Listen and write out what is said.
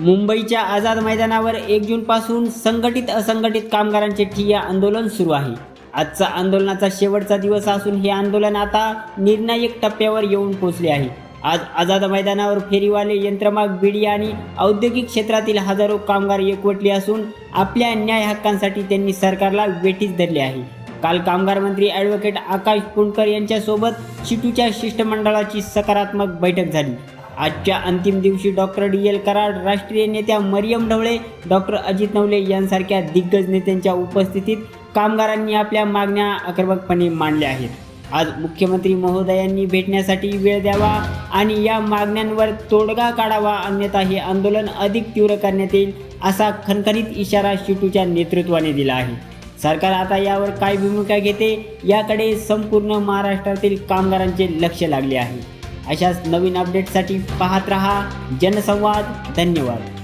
मुंबईच्या आझाद मैदानावर 1 जूनपासून संघटित असंघटित कामगारांचे ठिय्या आंदोलन सुरू आहे। आजचा आंदोलनाचा शेवटचा दिवस असून हे आंदोलन आता निर्णायक टप्प्यावर येऊन पोहोचले आहे। आज आझाद मैदानावर फेरीवाले, यंत्रमाग, बिडी आणि औद्योगिक क्षेत्रातील हजारो कामगार एकवटले असून आपल्या न्याय हक्कांसाठी त्यांनी सरकारला वेठीस धरले आहे। काल कामगार मंत्री ॲडव्होकेट आकाश पुणकर यांच्यासोबत शिटूच्या शिष्टमंडळाची सकारात्मक बैठक झाली। आजच्या अंतिम दिवशी डॉक्टर डी.एल. कराड, राष्ट्रीय नेत्या मरियम ढवळे, डॉक्टर अजित नवले यांसारख्या दिग्गज नेत्यांच्या उपस्थितीत कामगारांनी आपल्या मागण्या आक्रमकपणे मांडल्या आहेत। आज मुख्यमंत्री महोदयांनी भेटण्यासाठी वेळ द्यावा आणि या मागण्यांवर तोडगा काढावा, अन्यथा हे आंदोलन अधिक तीव्र करण्यात येईल असा खणखणीत इशारा शिटूच्या नेतृत्वाने दिला आहे। सरकार आता यावर काय भूमिका घेते याकडे संपूर्ण महाराष्ट्रातील कामगारांचे लक्ष लागले आहे। अशाच नवीन अपडेटसाठी पाहत रहा जनसंवाद। धन्यवाद।